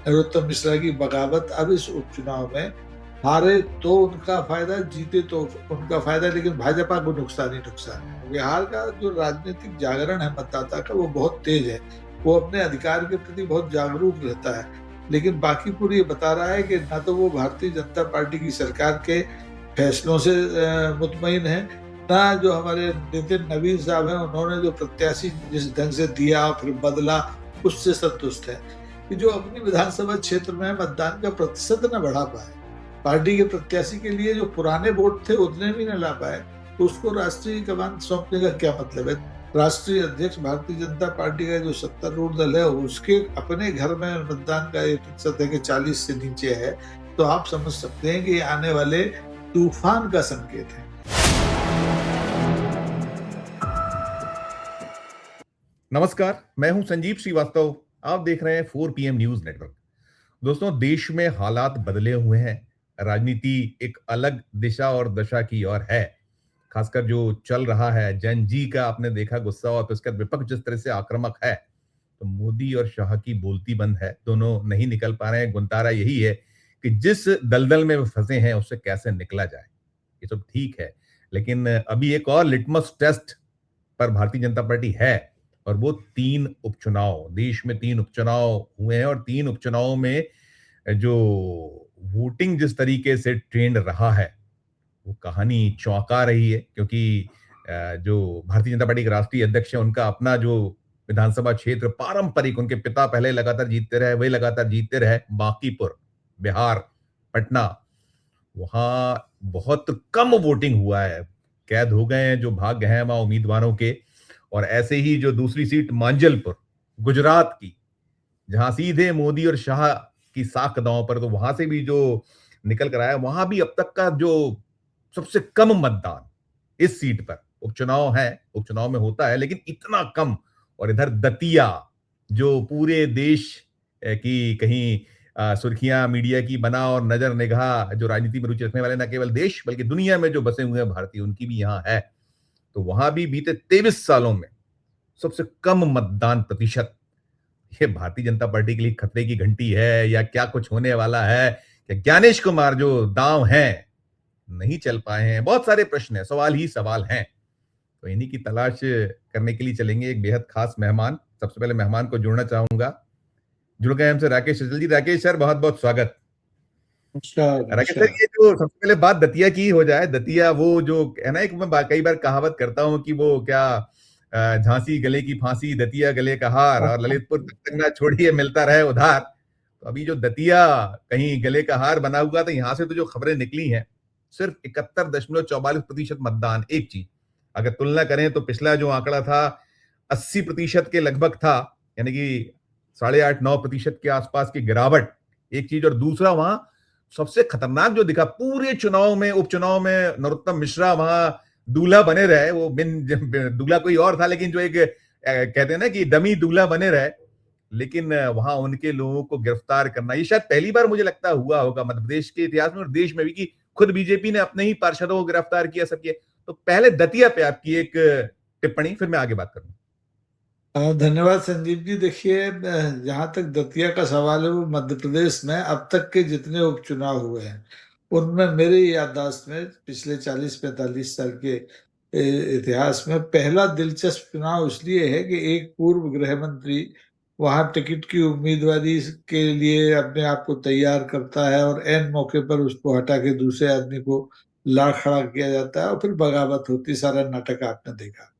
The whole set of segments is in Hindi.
नरोत्तम मिश्रा की बगावत अब इस उपचुनाव में हारे तो उनका फायदा, जीते तो उनका फायदा, लेकिन भाजपा को नुकसान ही नुकसान है। बिहार का जो राजनीतिक जागरण है मतदाता का, वो बहुत तेज है। वो अपने अधिकार के प्रति बहुत जागरूक रहता है, लेकिन बाकी पूरी ये बता रहा है कि ना तो वो भारतीय जनता पार्टी की सरकार के फैसलों से मुतमईन है, ना जो हमारे नितिन नवीन साहब हैं उन्होंने जो प्रत्याशी जिस ढंग से दिया फिर बदला उससे संतुष्ट है। कि जो अपनी विधानसभा क्षेत्र में मतदान का प्रतिशत न बढ़ा पाए, पार्टी के प्रत्याशी के लिए जो पुराने वोट थे उतने भी न ला पाए, तो उसको राष्ट्रीय कमान सौंपने का क्या मतलब है। राष्ट्रीय अध्यक्ष भारतीय जनता पार्टी का जो सत्तारूढ़ दल है, उसके अपने घर में मतदान का ये प्रतिशत है कि 40 से नीचे है, तो आप समझ सकते हैं कि ये आने वाले तूफान का संकेत है। नमस्कार, मैं हूं संजीव श्रीवास्तव। आप देख रहे हैं 4 PM न्यूज नेटवर्क। दोस्तों, देश में हालात बदले हुए हैं। राजनीति एक अलग दिशा और दशा की ओर है। खासकर जो चल रहा है, जन जी का आपने देखा गुस्सा, और उसके बाद विपक्ष जिस तरह से आक्रामक है, तो मोदी और शाह की बोलती बंद है। दोनों नहीं निकल पा रहे हैं। गुंतारा यही है कि जिस दलदल में वो फंसे हैं उससे कैसे निकला जाए। ये सब ठीक है, लेकिन अभी एक और लिटमस टेस्ट पर भारतीय जनता पार्टी है, और वो 3 उपचुनाव। देश में 3 उपचुनाव हुए हैं, और 3 उपचुनावों में जो वोटिंग जिस तरीके से ट्रेंड रहा है, वो कहानी चौंका रही है। क्योंकि जो भारतीय जनता पार्टी के राष्ट्रीय अध्यक्ष है, उनका अपना जो विधानसभा क्षेत्र पारंपरिक, उनके पिता पहले लगातार जीतते रहे, वे लगातार जीतते रहे, बांकीपुर, बिहार, पटना, वहां बहुत कम वोटिंग हुआ है। कैद हो गए हैं जो भाग्य हैं वहां उम्मीदवारों के। और ऐसे ही जो दूसरी सीट मांजलपुर, गुजरात की, जहां सीधे मोदी और शाह की साख दांव पर, तो वहां से भी जो निकल कर आया, वहां भी अब तक का जो सबसे कम मतदान इस सीट पर। उपचुनाव है, उपचुनाव में होता है, लेकिन इतना कम। और इधर दतिया, जो पूरे देश की कहीं सुर्खियां मीडिया की बना, और नजर निगाह जो राजनीति में रुचि रखने वाले, न केवल देश बल्कि दुनिया में जो बसे हुए हैं भारतीय, उनकी भी यहां है। तो वहां भी बीते 23 सालों में सबसे कम मतदान प्रतिशत। ये भारतीय जनता पार्टी के लिए खतरे की घंटी है, या क्या कुछ होने वाला है? कि ज्ञानेश कुमार जो दांव हैं, नहीं चल पाए हैं? बहुत सारे प्रश्न हैं, सवाल ही सवाल हैं। तो इन्हीं की तलाश करने के लिए चलेंगे एक बेहद खास मेहमान। सबसे पहले मेहमान को जोड़ना चाहूंगा। जुड़ गए हमसे राकेश सचल जी। राकेश सर, बहुत बहुत स्वागत। नमस्कार। राकेश सर, नमस्कार। ये जो सबसे पहले बात दतिया की हो जाए। दतिया वो जो है ना, एक मैं कई बार कहावत करता हूँ कि वो क्या, झांसी गले की फांसी, दतिया गले का हार, और ललितपुर तब तक ना छोड़िए मिलता रहे उधार। तो अभी जो दतिया कहीं गले का हार बना हुआ था, यहां से तो जो खबरें निकली हैं, सिर्फ 71.44% मतदान। एक चीज अगर तुलना करें तो पिछला जो आंकड़ा था 80% के लगभग था, यानी कि 8.5-9% के आसपास की गिरावट। एक चीज। और दूसरा, वहां सबसे खतरनाक जो दिखा पूरे चुनाव में, उपचुनाव में, नरोत्तम मिश्रा वहां दूल्हा बने रहे। वो बिन दूल्हा कोई और था, लेकिन जो एक कहते हैं ना कि डमी दूल्हा बने रहे। लेकिन वहां उनके लोगों को गिरफ्तार करना, ये शायद पहली बार मुझे लगता हुआ होगा मध्य प्रदेश के इतिहास में और देश में भी, कि खुद बीजेपी ने अपने ही पार्षदों को गिरफ्तार किया, सब किया। तो पहले दतिया पे आपकी एक टिप्पणी, फिर मैं आगे बात करूंगा। धन्यवाद संजीव जी। देखिए, जहाँ तक दतिया का सवाल है, वो मध्य प्रदेश में अब तक के जितने उपचुनाव हुए हैं उनमें मेरे याददाश्त में पिछले 40-45 साल के इतिहास में पहला दिलचस्प चुनाव इसलिए है कि एक पूर्व गृह मंत्री वहां टिकट की उम्मीदवारी के लिए अपने आप को तैयार करता है, और एन मौके पर उसको हटा के दूसरे आदमी को ला खड़ा किया जाता है, और फिर बगावत होती। सारा नाटक आपने देखा।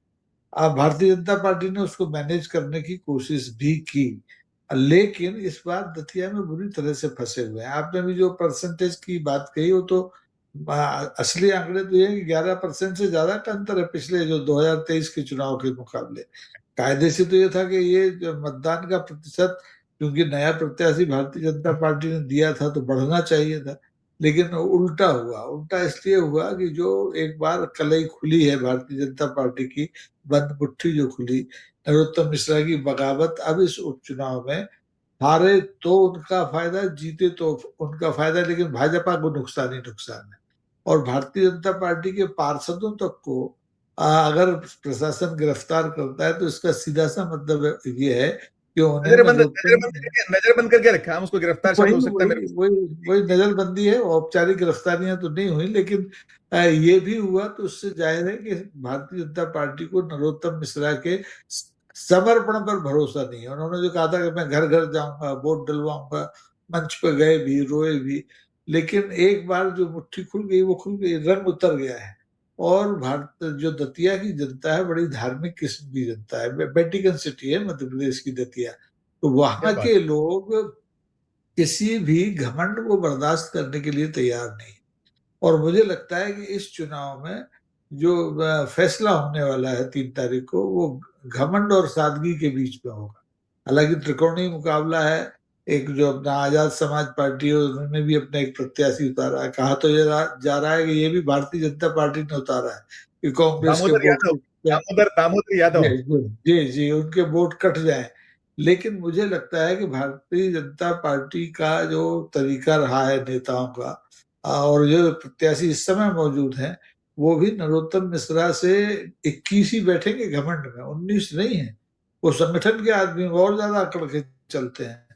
अब भारतीय जनता पार्टी ने उसको मैनेज करने की कोशिश भी की, लेकिन इस बार दतिया में बुरी तरह से फंसे हुए हैं। आपने भी जो परसेंटेज की बात कही, वो तो असली आंकड़े तो ये 11% से ज्यादा का अंतर है पिछले जो 2023 के चुनाव के मुकाबले। कायदे से तो ये था कि ये जो मतदान का प्रतिशत, क्योंकि नया प्रत्याशी भारतीय जनता पार्टी ने दिया था, तो बढ़ना चाहिए था, लेकिन उल्टा हुआ। उल्टा इसलिए हुआ कि जो एक बार कलई खुली है भारतीय जनता पार्टी की, बंद मुट्ठी जो खुली, नरोत्तम मिश्रा की बगावत अब इस उपचुनाव में हारे तो उनका फायदा, जीते तो उनका फायदा, लेकिन भाजपा को नुकसान ही नुकसान है। और भारतीय जनता पार्टी के पार्षदों तक को अगर प्रशासन गिरफ्तार करता है, तो इसका सीधा सा मतलब ये है क्यों उन्हें नरोत्तम। नजर बंद करके रखा, हम उसको गिरफ्तार शब्द वही हो सकता है वही मेरे। वही वही नजरबंदी है, औपचारिक गिरफ्तारियां तो नहीं हुई, लेकिन ये भी हुआ तो उससे जाहिर है कि भारतीय जनता पार्टी को नरोत्तम मिश्रा के समर्पण पर भरोसा नहीं है। उन्होंने जो कहा था कि मैं घर घर जाऊंगा, वोट डलवाऊंगा, मंच पर गए भी, रोए भी, लेकिन एक बार जो मुट्ठी खुल गई वो खुल गई, रंग उतर गया है। और भारत जो दतिया की जनता है बड़ी धार्मिक किस्म की जनता है, वेटिकन सिटी है मध्य प्रदेश की दतिया। तो क्या वहां बात के लोग किसी भी घमंड को बर्दाश्त करने के लिए तैयार नहीं। और मुझे लगता है कि इस चुनाव में जो फैसला होने वाला है 3 तारीख को, वो घमंड और सादगी के बीच में होगा। हालांकि त्रिकोणीय मुकाबला है। एक जो अपना आजाद समाज पार्टी है, उन्होंने भी अपना एक प्रत्याशी उतारा है। कहा तो ये जा रहा है कि ये भी भारतीय जनता पार्टी ने उतारा है कि है। कांग्रेस के दामोदर वोट यादव, दामोदर यादव। जी जी जी, उनके वोट कट जाए। लेकिन मुझे लगता है कि भारतीय जनता पार्टी का जो तरीका रहा है नेताओं का, और जो प्रत्याशी इस समय मौजूद हैं, वो भी नरोत्तम मिश्रा से 21 ही बैठेंगे घमंड में, 19 नहीं है। वो संगठन के आदमी और ज्यादा अकड़ के चलते हैं।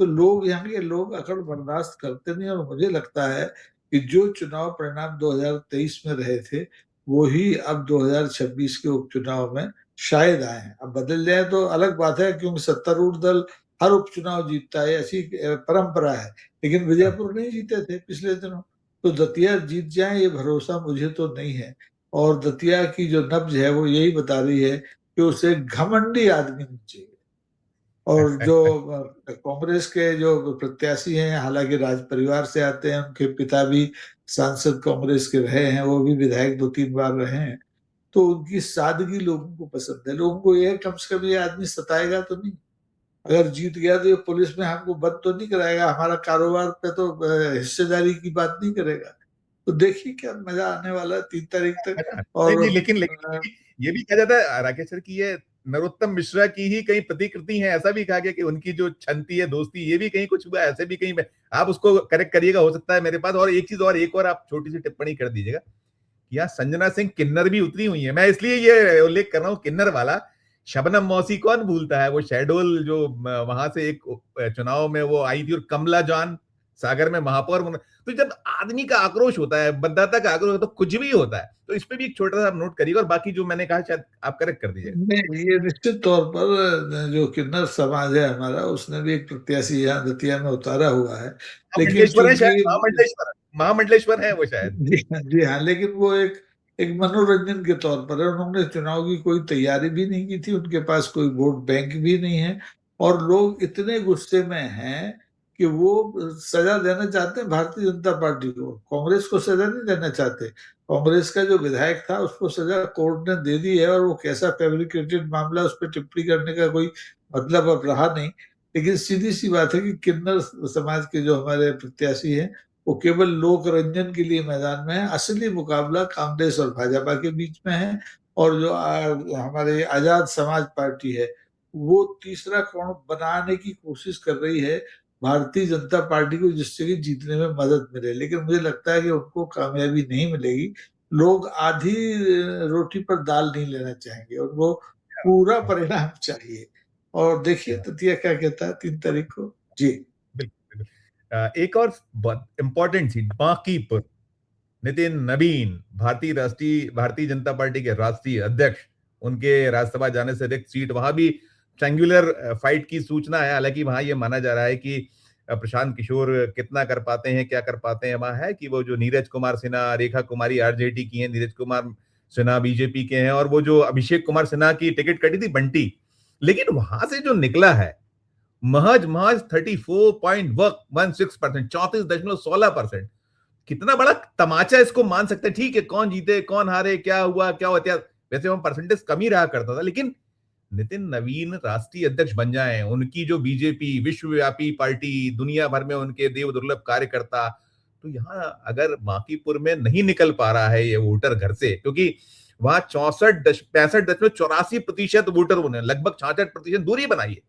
तो लोग, यहाँ के लोग अकड़ बर्दाश्त करते नहीं। और मुझे लगता है कि जो चुनाव परिणाम 2023 में रहे थे, वो ही अब 2026 के उपचुनाव में शायद आए हैं। अब बदल जाए तो अलग बात है, क्योंकि सत्तारूढ़ दल हर उपचुनाव जीतता है, ऐसी परंपरा है। लेकिन विजयपुर नहीं जीते थे पिछले दिनों। तो दतिया जीत जाए ये भरोसा मुझे तो नहीं है। और दतिया की जो नब्ज है वो यही बता रही है कि उसे घमंडी आदमी नहीं चाहिए। और जो कांग्रेस के जो प्रत्याशी हैं, हालांकि राज परिवार से आते हैं, उनके पिता भी सांसद कांग्रेस के रहे हैं, वो भी विधायक 2-3 बार रहे हैं। तो उनकी सादगी लोगों को पसंद है। लोगों को यह कम से कम ये आदमी सताएगा तो नहीं। अगर जीत गया तो ये पुलिस में हमको बंद तो नहीं कराएगा, हमारा कारोबार पे तो हिस्सेदारी की बात नहीं करेगा। तो देखिए क्या मजा आने वाला है 3 तारीख तक। नहीं और नहीं, लेकिन ये भी कहा जाता है राकेश सर की ये नरोत्तम मिश्रा की ही कहीं प्रतिकृति है, ऐसा भी कहा गया कि उनकी जो छंती है दोस्ती, ये भी कहीं कुछ हुआ, ऐसे भी कहीं आप उसको करेक्ट करिएगा, हो सकता है मेरे पास। और एक चीज और, एक और आप छोटी सी टिप्पणी कर दीजिएगा। यहाँ संजना सिंह किन्नर भी उतरी हुई है। मैं इसलिए ये उल्लेख कर रहा हूँ किन्नर वाला। शबनम मौसी कौन भूलता है, वो शहडोल जो वहां से एक चुनाव में वो आई थी, और कमला जान सागर में महापौर तो जब आदमी का आक्रोश होता है, मतदाता का आक्रोश होता है, तो कुछ भी होता है। तो इस पे भी एक छोटा सा आप नोट करिएगा, और बाकी जो मैंने कहा शायद आप करेक्ट कर दीजिएगा। नहीं, ये निश्चित तौर पर जो किन्नर समाज है हमारा, उसने भी एक प्रत्याशी यहाँ दतिया में उतारा हुआ है। लेकिन महामंडलेश्वर है चूंकि शायद, महामंडलेश्वर, महामंडलेश्वर है वो शायद। जी हाँ, लेकिन वो एक एक मनोरंजन के तौर पर है। उन्होंने चुनाव की कोई तैयारी भी नहीं की थी, उनके पास कोई वोट बैंक भी नहीं है। और लोग इतने गुस्से में हैं कि वो सजा देना चाहते हैं भारतीय जनता पार्टी को, कांग्रेस को सजा नहीं देना चाहते। कांग्रेस का जो विधायक था उसको सजा कोर्ट ने दे दी है, और वो कैसा फैब्रिकेटेड मामला, उस पर टिप्पणी करने का कोई मतलब अब रहा नहीं। लेकिन सीधी सी बात है कि किन्नर समाज के जो हमारे प्रत्याशी हैं, वो केवल लोक रंजन के लिए मैदान में है। असली मुकाबला कांग्रेस और भाजपा के बीच में है। और जो हमारे आजाद समाज पार्टी है, वो तीसरा कोण बनाने की कोशिश कर रही है भारतीय जनता पार्टी को, जिससे कि जीतने में मदद मिले। लेकिन मुझे लगता है कि उनको कामयाबी नहीं मिलेगी। लोग आधी रोटी पर दाल नहीं लेना चाहेंगे, उनको पूरा परिणाम चाहिए। और देखिए ततिया क्या कहता है 3 तारीख को। जी बिल्कुल। एक और बहुत इंपॉर्टेंट सीट, बांकीपुर। नितिन नवीन, भारतीय जनता पार्टी के राष्ट्रीय अध्यक्ष, उनके राज्यसभा जाने से रिक्त सीट, वहां भी ट्रायंगुलर फाइट की सूचना है। हालांकि वहां ये माना जा रहा है कि प्रशांत किशोर कितना कर पाते हैं, क्या कर पाते हैं। वहां है कि वो जो नीरज कुमार सिन्हा, रेखा कुमारी आरजेडी की हैं, नीरज कुमार सिन्हा बीजेपी के हैं, और वो जो अभिषेक कुमार सिन्हा की टिकट कटी थी बंटी, लेकिन वहां से जो निकला है महज महज 34.16%, 34.16%। कितना बड़ा तमाचा इसको मान सकते हैं। ठीक है, कौन जीते कौन हारे, क्या हुआ क्या होता है, वैसे हम परसेंटेज कम ही रहा करता था, लेकिन नितिन नवीन राष्ट्रीय अध्यक्ष बन जाए, उनकी जो बीजेपी विश्वव्यापी पार्टी, दुनिया भर में उनके देव दुर्लभ कार्यकर्ता, तो यहाँ अगर बांकीपुर में नहीं निकल पा रहा है ये वोटर घर से, क्योंकि वहां 65.84% वोटर होने, लगभग 66% दूरी बनाइए।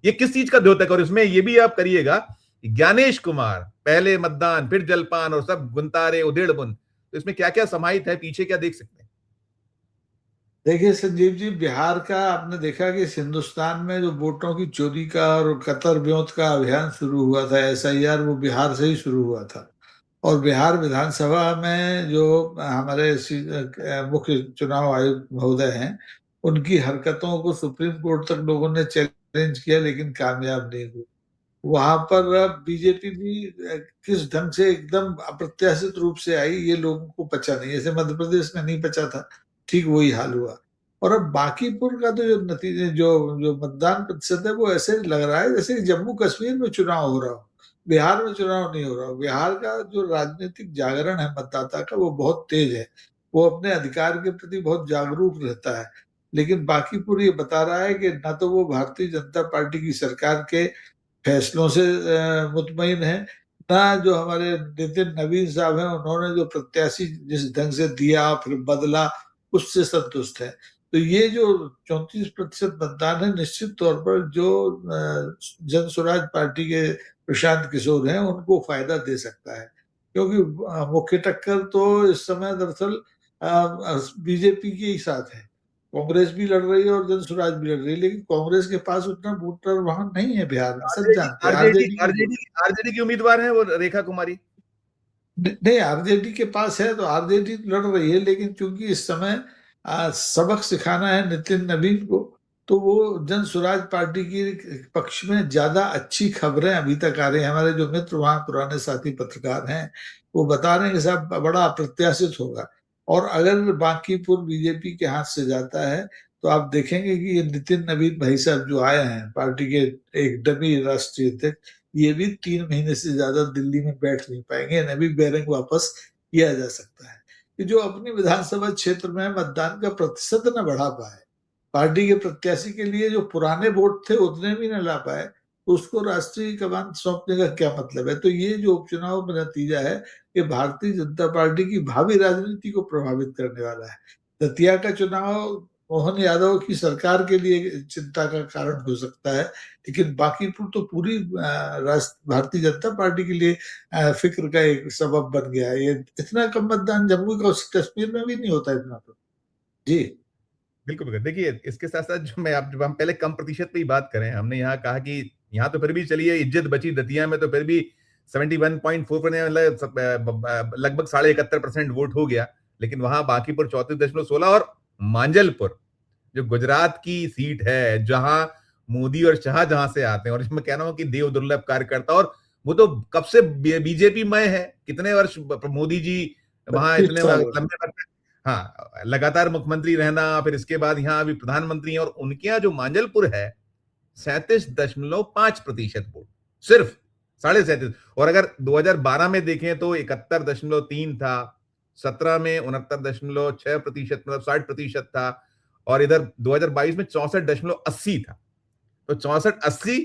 ये किस चीज का द्योतक, और इसमें ये भी आप करिएगा, ज्ञानेश कुमार पहले मतदान फिर जलपान और सब गुंतारे उधेड़ बुन, तो इसमें क्या क्या समाहित है, पीछे क्या देख सकते हैं। देखिए संजीव जी, बिहार का आपने देखा कि इस हिंदुस्तान में जो वोटों की चोरी का और कतर ब्योंत का अभियान शुरू हुआ था, एसआईआर, वो बिहार से ही शुरू हुआ था। और बिहार विधानसभा में जो हमारे मुख्य चुनाव आयुक्त महोदय हैं, उनकी हरकतों को सुप्रीम कोर्ट तक लोगों ने चैलेंज किया, लेकिन कामयाब नहीं हुए। वहां पर बीजेपी भी किस ढंग से एकदम अप्रत्याशित रूप से आई, ये लोगों को पचा नहीं, जैसे मध्य प्रदेश में नहीं पचा था, ठीक वही हाल हुआ। और अब बांकीपुर का तो जो नतीजे, जो जो मतदान प्रतिशत है, वो ऐसे लग रहा है जैसे कि जम्मू कश्मीर में चुनाव हो रहा हो, बिहार में चुनाव नहीं हो रहा हो। बिहार का जो राजनीतिक जागरण है मतदाता का, वो बहुत तेज है, वो अपने अधिकार के प्रति बहुत जागरूक रहता है। लेकिन बांकीपुर ये बता रहा है कि ना तो वो भारतीय जनता पार्टी की सरकार के फैसलों से मुतमईन है, ना जो हमारे नितिन नवीन साहब हैं, उन्होंने जो प्रत्याशी जिस ढंग से दिया फिर बदला, उससे संतुष्ट है। तो ये जो 34% मतदान है, निश्चित तौर पर जो जन स्वराज पार्टी के प्रशांत किशोर हैं, उनको फायदा दे सकता है। क्योंकि मुख्य टक्कर तो इस समय दरअसल बीजेपी के ही साथ है। कांग्रेस भी लड़ रही है और जन स्वराज भी लड़ रही है, लेकिन कांग्रेस के पास उतना वोटर वहां नहीं है बिहार में, सब आरजेडी जानते हैं, आरजेडी आरजेडी के वोट। आरजेडी आरजेडी की उम्मीदवार है वो रेखा कुमारी। नहीं, आरजेडी के पास है तो आरजेडी लड़ रही है, लेकिन चूंकि इस समय सबक सिखाना है नितिन नवीन को, तो वो जन स्वराज पार्टी की पक्ष में ज्यादा अच्छी खबरें अभी तक आ रही हैं। हमारे जो मित्र वहां पुराने साथी पत्रकार हैं, वो बता रहे हैं कि साहब बड़ा अप्रत्याशित होगा। और अगर बांकीपुर बीजेपी के हाथ से जाता है, तो आप देखेंगे कि ये नितिन नवीन भाई साहब जो आए हैं पार्टी के, एक डमी राष्ट्रीय अध्यक्ष, ये भी 3 महीने से ज्यादा दिल्ली में बैठ नहीं पाएंगे, इन्हें भी बैरंग वापस किया जा सकता है। कि जो अपनी विधानसभा क्षेत्र में मतदान का प्रतिशत न बढ़ा पाए, पार्टी के प्रत्याशी के लिए जो पुराने वोट थे उतने भी न ला पाए, तो उसको राष्ट्रीय कमान सौंपने का क्या मतलब है। तो ये जो उपचुनाव में नतीजा है, ये भारतीय जनता पार्टी की भावी राजनीति को प्रभावित करने वाला है। दतिया का चुनाव मोहन यादव की सरकार के लिए चिंता का कारण हो सकता है, लेकिन बांकीपुर तो पूरी भारतीय जनता पार्टी के लिए फिक्र का एक सबब बन गया है। ये इतना कम मतदान जम्मू कश्मीर में भी नहीं होता इतना तो। जी। बिल्कुल बिल्कुल। देखिए इसके साथ साथ जो मैं आप जब हम पहले कम प्रतिशत पे ही बात करें, हमने यहाँ कहा कि यहाँ तो फिर भी चलिए इज्जत बची, दतिया में तो फिर भी 71.4 लगभग 71.5% वोट हो गया। लेकिन वहां बांकीपुर 34.16 और मांजलपुर जो गुजरात की सीट है, जहां मोदी और शाह जहां से आते हैं, और मैं कह रहा हूं कि देव दुर्लभ कार्यकर्ता, और वो तो कब से बीजेपी में है, कितने वर्ष मोदी जी वहां इतने 25 साल। लंबे वक्त, हाँ, लगातार मुख्यमंत्री रहना, फिर इसके बाद यहाँ अभी प्रधानमंत्री हैं, और उनके यहाँ जो मांजलपुर है 37.5% वोट, सिर्फ 37.5। और अगर 2012 में देखें तो 71.3 था, 17 में 69.6%, मतलब 60% था, और इधर 2022 में 64.80 था। तो 64-80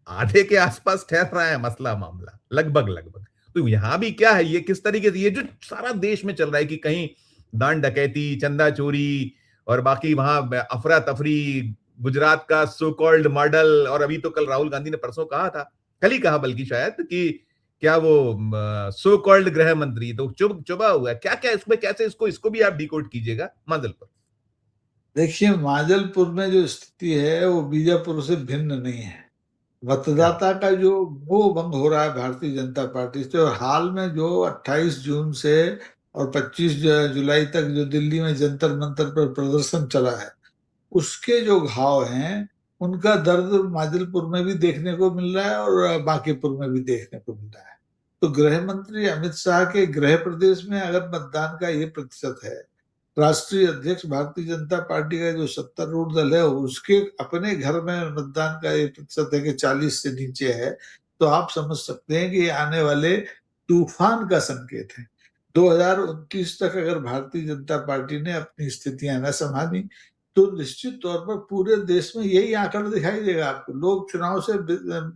आधे के आसपास ठहर रहा है मसला मामला, लगभग लगभग। तो यहां भी क्या है, ये किस तरीके से, ये जो सारा देश में चल रहा है कि कहीं दान डकैती, चंदा चोरी, और बाकी वहां अफरा तफरी, गुजरात का सो कॉल्ड मॉडल, और अभी तो कल राहुल गांधी ने परसों कहा था, कल ही कहा बल्कि शायद, कि क्या वो सो कॉल्ड गृह मंत्री तो चुबा हुआ है, क्या क्या इसमें, कैसे इसको इसको भी आप डिकोड कीजिएगा मंजिल पर। देखिए, माजलपुर में जो स्थिति है वो बीजापुर से भिन्न नहीं है। क्या मतदाता का जो मोह भंग हो रहा है भारतीय जनता पार्टी से, और हाल में जो 28 जून से और 25 जुलाई तक जो दिल्ली में जंतर मंतर पर प्रदर्शन चला है, उसके जो घाव हैं, उनका दर्द माजिलपुर में भी देखने को मिल रहा है और बांकीपुर में भी देखने को मिल रहा है। तो गृह मंत्री अमित शाह के गृह प्रदेश में अगर मतदान का ये प्रतिशत है, राष्ट्रीय अध्यक्ष भारतीय जनता पार्टी का जो सत्तारूढ़ दल है उसके अपने घर में मतदान का ये प्रतिशत है कि 40 से नीचे है, तो आप समझ सकते हैं कि ये आने वाले तूफान का संकेत है। 2029 तक अगर भारतीय जनता पार्टी ने अपनी स्थितियां न संभाली, तो निश्चित तौर पर पूरे देश में यही आंकड़ा दिखाई देगा आपको। लोग चुनाव से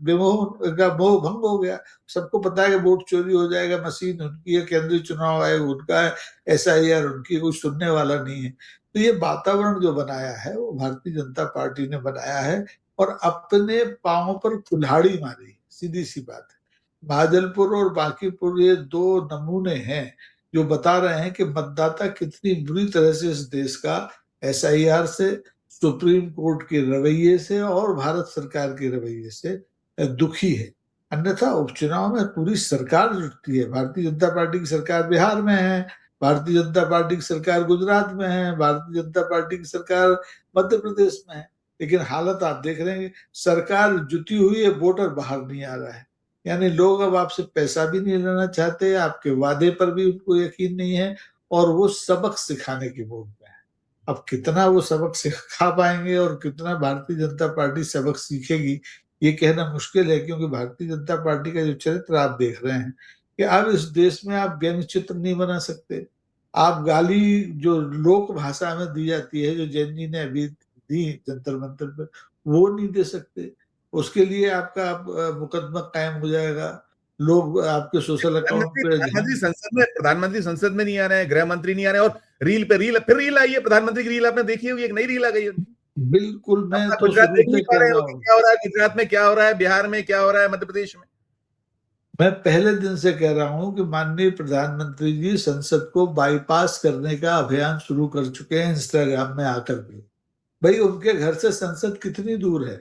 विमोह का मोह भंग हो गया, सबको पता है कि वोट चोरी हो जाएगा, मशीन उनकी है, केंद्रीय चुनाव आयोग उनका है, एसआईआर उनकी, कुछ सुनने वाला नहीं है। तो ये वातावरण जो बनाया है वो भारतीय जनता पार्टी ने बनाया है, और अपने पांव पर कुल्हाड़ी मारी, सीधी सी बात है। भागलपुर और बांकीपुर ये दो नमूने हैं जो बता रहे हैं कि मतदाता कितनी बुरी तरह से इस देश का SIR से, सुप्रीम कोर्ट के रवैये से और भारत सरकार के रवैये से दुखी है। अन्यथा उपचुनाव में पूरी सरकार जुटती है। भारतीय जनता पार्टी की सरकार बिहार में है, भारतीय जनता पार्टी की सरकार गुजरात में है, भारतीय जनता पार्टी की सरकार मध्य प्रदेश में है, लेकिन हालत आप देख रहे हैं, सरकार जुटी हुई है, वोटर बाहर नहीं आ रहा है। यानी लोग अब आपसे पैसा भी नहीं लेना चाहते, आपके वादे पर भी उनको यकीन नहीं है, और वो सबक सिखाने की मूड में है। अब कितना वो सबक सिखा पाएंगे और कितना भारतीय जनता पार्टी सबक सीखेगी, ये कहना मुश्किल है, क्योंकि भारतीय जनता पार्टी का जो चरित्र आप देख रहे हैं कि अब इस देश में आप व्यंग्य चित्र नहीं बना सकते। आप गाली जो लोक भाषा में दी जाती है, जो जैन जी ने अभी दी जंतर मंतर पर, वो नहीं दे सकते। उसके लिए आपका मुकदमा कायम हो जाएगा, लोग आपके सोशल अकाउंट पे प्रधानमंत्री संसद में नहीं आ रहे हैं, गृह मंत्री नहीं आ रहे हैं, और रील पे रील, फिर रील आई है प्रधानमंत्री की रील आपने देखी होगी, एक नई रील आ गई है। बिल्कुल, मैं अपना तो गुजरात शुरू देख से नहीं पा कह रहे हैं रहा वो कि हूँ, क्या हो रहा है गुजरात में, क्या हो रहा है बिहार में, क्या हो रहा है मध्य प्रदेश में। मैं पहले दिन से कह रहा हूं कि माननीय प्रधानमंत्री जी संसद को बाईपास करने का अभियान शुरू कर चुके हैं इंस्टाग्राम में आकर के। भाई, उनके घर से संसद कितनी दूर है?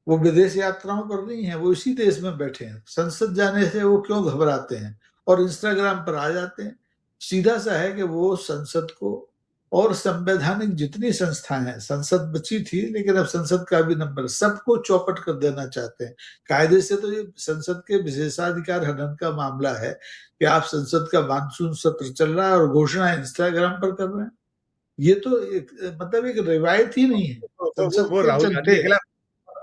वो विदेश यात्राओं पर नहीं है, वो इसी देश में बैठे हैं। संसद जाने से वो क्यों घबराते हैं और इंस्टाग्राम पर आ जाते हैं? सीधा सा है कि वो संसद को और संवैधानिक जितनी संस्थाएं हैं, संसद बची थी लेकिन अब संसद का भी नंबर, सबको चौपट कर देना चाहते हैं। कायदे से तो ये संसद के विशेषाधिकार हनन का मामला है कि आप संसद का मानसून सत्र चल रहा है और घोषणा इंस्टाग्राम पर कर रहे हैं। ये तो एक मतलब एक रिवायत ही नहीं है। संसद वो के राहुल गांधी के चलते खिलाफ,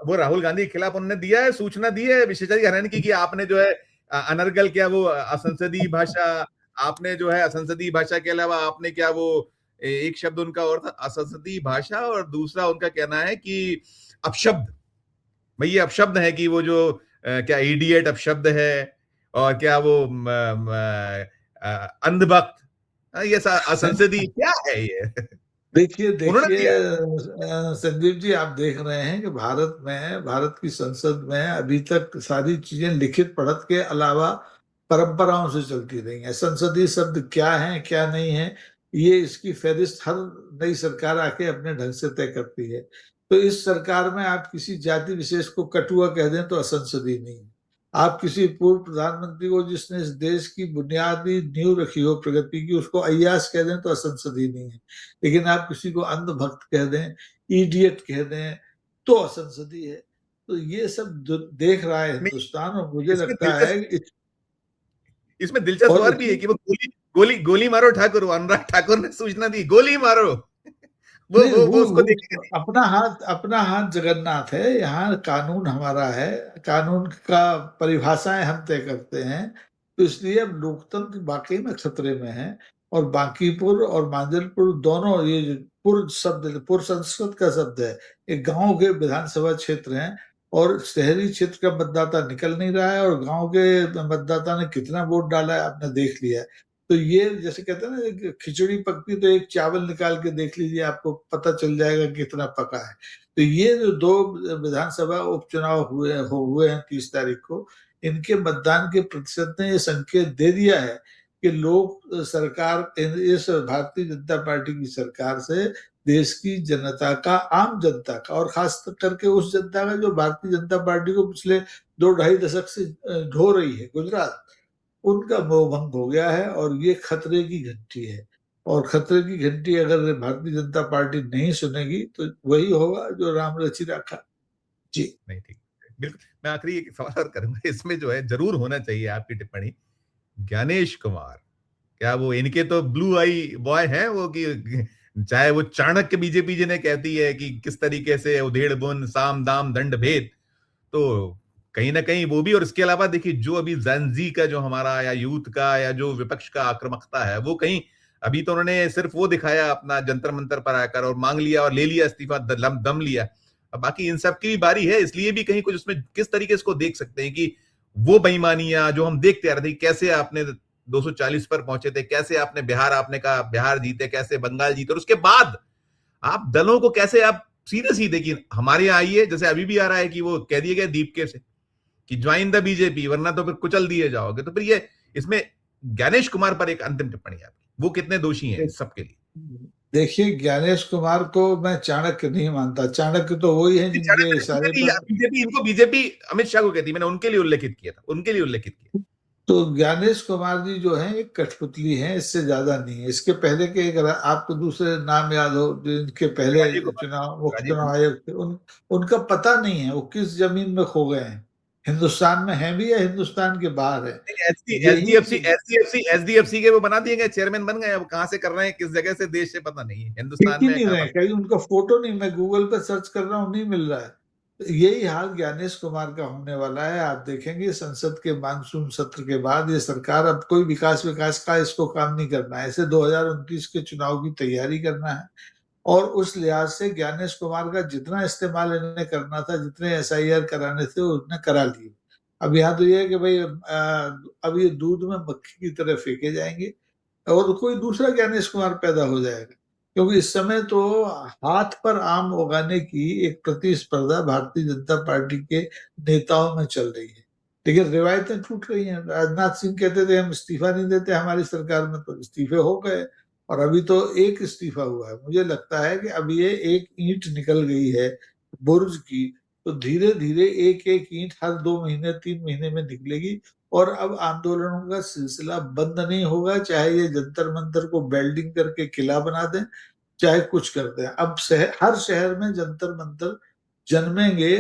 वो राहुल गांधी के खिलाफ उन्होंने दिया है, सूचना दी है विशेषाधिकार हनन की, कि आपने जो है अनर्गल, क्या वो असंसदीय भाषा, आपने जो है असंसदीय भाषा के अलावा आपने क्या वो एक शब्द उनका और था असंसदीय भाषा, और दूसरा उनका कहना है कि अपशब्द। भाई ये अपशब्द है कि वो जो क्या इडियट अपशब्द है, और क्या वो अंधभक्त, ये असंसदीय क्या है ये। देखिए उन्होंने देखिए दिया है। संदीप जी, आप देख रहे हैं कि भारत की संसद में अभी तक सारी चीजें लिखित पढ़त के अलावा परंपराओं से चलती रही हैं। संसदीय शब्द क्या है क्या नहीं है, ये इसकी फहरिस्त हर नई सरकार आके अपने ढंग से तय करती है। तो इस सरकार में आप किसी जाति विशेष को कटुआ कह दें तो असंसदीय नहीं है। आप किसी पूर्व प्रधानमंत्री को जिसने इस देश की बुनियादी नींव रखी हो प्रगति की, उसको अय्याश कह दें तो असंसदीय नहीं है। लेकिन आप किसी को अंधभक्त कह दें, इडियट कह दें, तो असंसदीय है। तो ये सब देख रहा है नहीं, हिंदुस्तान, और मुझे इसमें लगता है इसमें दिलचस्प और और भी है कि वो गोली गोली गोली मारो ठाकुर, अनुराग ठाकुर ने सूचना दी, गोली मारो। नहीं, वो उसको देखेगा वो नहीं। अपना हाथ जगन्नाथ है। यहाँ कानून हमारा है, कानून का परिभाषाएं हम तय करते हैं। तो इसलिए अब लोकतंत्र वाकई में खतरे में है। और बांकीपुर और मांजलपुर दोनों, ये जो पुर शब्द, पुर संस्कृत का शब्द है, एक गांव के विधानसभा क्षेत्र हैं, और शहरी क्षेत्र का मतदाता निकल नहीं रहा है, और गांव के मतदाता ने कितना वोट डाला है आपने देख लिया है। तो ये जैसे कहते हैं ना, खिचड़ी पकती तो एक चावल निकाल के देख लीजिए, आपको पता चल जाएगा कितना पका है। तो ये जो दो विधानसभा उपचुनाव हुए हैं 30 तारीख को, इनके मतदान के प्रतिशत ने ये संकेत दे दिया है कि लोग सरकार, इस भारतीय जनता पार्टी की सरकार से देश की जनता का, आम जनता का, और खास करके उस जनता का जो भारतीय जनता पार्टी को पिछले 2-2.5 दशक से ढो रही है, गुजरात, उनका मोह भंग हो गया है। और ये खतरे की घंटी है, और खतरे की घंटी अगर भारतीय जनता पार्टी नहीं सुनेगी तो वही होगा जो राम रचि रखा। जी नहीं, ठीक, बिल्कुल। मैं आखिरी एक सवाल और करूंगा, इसमें जो है जरूर होना चाहिए आपकी टिप्पणी। ज्ञानेश कुमार, क्या वो इनके तो ब्लू आई बॉय हैं वो, कि चाहे वो चाणक्य बीजेपी जिन्हें कहती है कि किस तरीके से उधेड़ बुन साम दाम दंड भेद, तो कहीं ना कहीं वो भी, और इसके अलावा देखिए जो अभी जेनजी का जो हमारा या यूथ का या जो विपक्ष का आक्रामकता है, वो कहीं अभी तो उन्होंने सिर्फ वो दिखाया अपना जंतर मंतर पर आकर और मांग लिया और ले लिया इस्तीफा, दम लिया। अब बाकी इन सब की भी बारी है, इसलिए भी कहीं कुछ उसमें किस तरीके से इसको देख सकते हैं कि वो बेईमानियां जो हम देखते आ रहे थे, कैसे आपने 240 पर पहुंचे थे, कैसे आपने बिहार, आपने कहा बिहार जीते, कैसे बंगाल जीते, और उसके बाद आप दलों को कैसे आप सीधे सीधे कि हमारे यहाँ आइए, जैसे अभी भी आ रहा है कि वो कह दिए गए दीपके से कि ज्वाइन द बीजेपी वरना तो फिर कुचल दिए जाओगे। तो फिर ये इसमें ज्ञानेश कुमार पर एक अंतिम टिप्पणी आपकी, वो कितने दोषी हैं इस सबके लिए? देखिए, ज्ञानेश कुमार को मैं चाणक्य नहीं मानता। चाणक्य तो वही है जिनके इशारे पर बीजेपी, इनको बीजेपी अमित शाह को कहती है, मैंने उनके लिए उल्लेखित किया था, उनके लिए उल्लेखित किया। तो ज्ञानेश कुमार जी जो है एक कठपुतली हैं, इससे ज्यादा नहीं है। इसके पहले के एक आपको दूसरे नाम याद हो जो इनके पहले राजीव कुमार, चुनाव मुख्य राजीव चुनाव कुमार। आयोग थे, उनका पता नहीं है वो किस जमीन में खो गए हैं, हिंदुस्तान में है भी या हिंदुस्तान के बाहर है। यही एसडीएफसी के वो बना दिए गए, चेयरमैन बन गए, अब कहां से कर रहे हैं, किस जगह से, देश से पता नहीं है, दिख हिंदुस्तान ही में नहीं कहां रहे, पर। कहीं उनका फोटो नहीं, मैं गूगल पे सर्च कर रहा हूँ नहीं मिल रहा है। तो यही हाल ज्ञानेश कुमार का होने वाला है। आप देखेंगे संसद के मानसून सत्र के बाद ये सरकार अब कोई विकास विकास का इसको काम नहीं करना है, इसे 2029 के चुनाव की तैयारी करना है। और उस लिहाज से ज्ञानेश कुमार का जितना इस्तेमाल इन्हें करना था, जितने एसआईआर कराने थे उन्हें करा लिए। अब यहाँ तो ये है कि भाई अब ये दूध में मक्खी की तरह फेंके जाएंगे और कोई दूसरा ज्ञानेश कुमार पैदा हो जाएगा। क्योंकि इस समय तो हाथ पर आम उगाने की एक प्रतिस्पर्धा भारतीय जनता पार्टी के नेताओं में चल रही है। लेकिन रिवायतें टूट रही हैं। राजनाथ सिंह कहते थे हम इस्तीफा नहीं देते हमारी सरकार में, तो इस्तीफे हो गए। और अभी तो एक इस्तीफा हुआ है। मुझे लगता है कि अब ये एक ईंट निकल गई है बुर्ज की, तो धीरे धीरे एक एक ईंट हर 2 महीने 3 महीने में निकलेगी। और अब आंदोलनों का सिलसिला बंद नहीं होगा, चाहे ये जंतर मंतर को बेल्डिंग करके किला बना दें, चाहे कुछ कर दें। अब हर शहर में जंतर मंतर जन्मेंगे।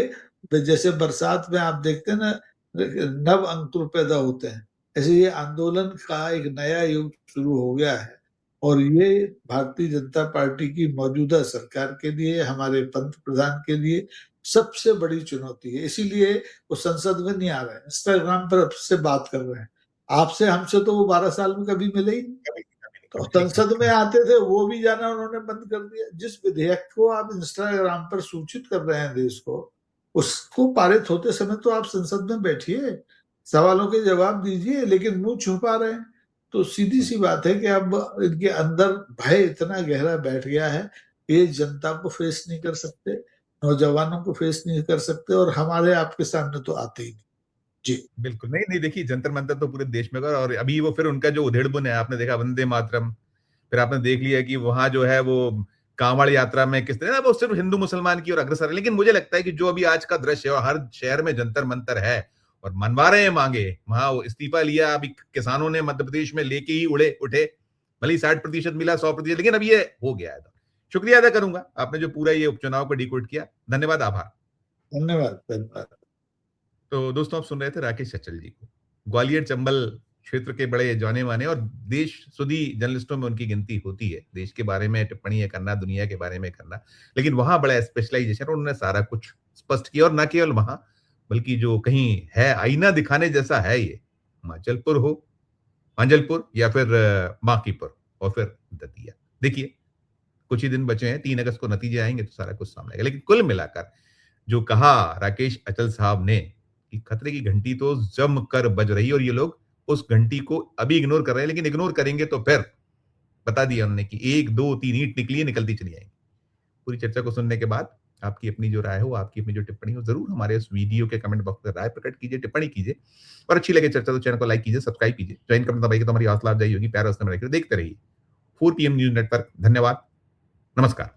जैसे बरसात में आप देखते हैं ना, नव अंकुर पैदा होते हैं, ऐसे ये आंदोलन का एक नया युग शुरू हो गया है। और ये भारतीय जनता पार्टी की मौजूदा सरकार के लिए, हमारे पंत प्रधान के लिए सबसे बड़ी चुनौती है। इसीलिए वो संसद में नहीं आ रहे हैं, इंस्टाग्राम पर आपसे बात कर रहे हैं। आपसे हमसे तो वो 12 साल में कभी मिले ही नहीं। कभी कभी तो कभी ठीक संसद में कभी। आते थे, वो भी जाना उन्होंने बंद कर दिया। जिस विधेयक को आप इंस्टाग्राम पर सूचित कर रहे हैं देश को, उसको पारित होते समय तो आप संसद में बैठिए, सवालों के जवाब दीजिए, लेकिन मुंह छुपा रहे हैं। तो सीधी सी बात है कि अब इनके अंदर भय इतना गहरा बैठ गया है, ये जनता को फेस नहीं कर सकते, नौजवानों को फेस नहीं कर सकते, और हमारे आपके सामने तो आते ही नहीं। जी बिल्कुल नहीं, नहीं, देखिए जंतर मंतर तो पूरे देश में और अभी वो फिर उनका जो उधेड़बुन है, आपने देखा वंदे मातरम, फिर आपने देख लिया कि वहां जो है वो कांवड़ यात्रा में किस तरह वो सिर्फ हिंदू मुसलमान की ओर अग्रसर है। लेकिन मुझे लगता है कि जो अभी आज का दृश्य है और हर शहर में जंतर मंतर है और मनवा रहे हैं मांगे, वहां वो इस्तीफा लिया, अभी किसानों ने मध्य प्रदेश में लेके ही उठे, भले ही 60% मिला, 100%, लेकिन अब ये हो गया है। शुक्रिया अदा करूंगा आपने जो पूरा ये उपचुनाव को डिकोड किया। धन्यवाद, आभार। धन्यवाद धन्यवाद। तो दोस्तों, आप सुन रहे थे राकेश सचल जी को, ग्वालियर चंबल क्षेत्र के बड़े जाने माने और देश सुधी जर्नलिस्टों में उनकी गिनती होती है, देश के बारे में टिप्पणियां करना, दुनिया के बारे में करना। लेकिन वहां बड़ा स्पेशलाइजेशन, उन्होंने सारा कुछ स्पष्ट किया। और न केवल वहां, बल्कि जो कहीं है आईना दिखाने जैसा है ये, माचलपुर हो, मांजलपुर या फिर बांकीपुर और फिर दतिया। देखिए, कुछ ही दिन बचे हैं, 3 अगस्त को नतीजे आएंगे तो सारा कुछ सामने आएगा। लेकिन कुल मिलाकर जो कहा राकेश अचल साहब ने कि खतरे की घंटी तो जमकर बज रही है और ये लोग उस घंटी को अभी इग्नोर कर रहे हैं, लेकिन इग्नोर करेंगे तो फिर बता दिया उन्होंने कि 1 2 3 ईंट निकली है, निकलती चली आएंगी। पूरी चर्चा को सुनने के बाद आपकी अपनी जो राय हो, आपकी अपनी जो टिप्पणी हो, जरूर हमारे इस वीडियो के कमेंट बॉक्स में राय प्रकट कीजिए, टिप्पणी कीजिए। और अच्छी लगे चर्चा तो चैनल को लाइक कीजिए, सब्सक्राइब कीजिए, ज्वाइन करना दबाइए तो हमारी हौसला अफजाई होगी। प्यार देखते रहिए 4 PM न्यूज नेटवर्क। धन्यवाद, नमस्कार।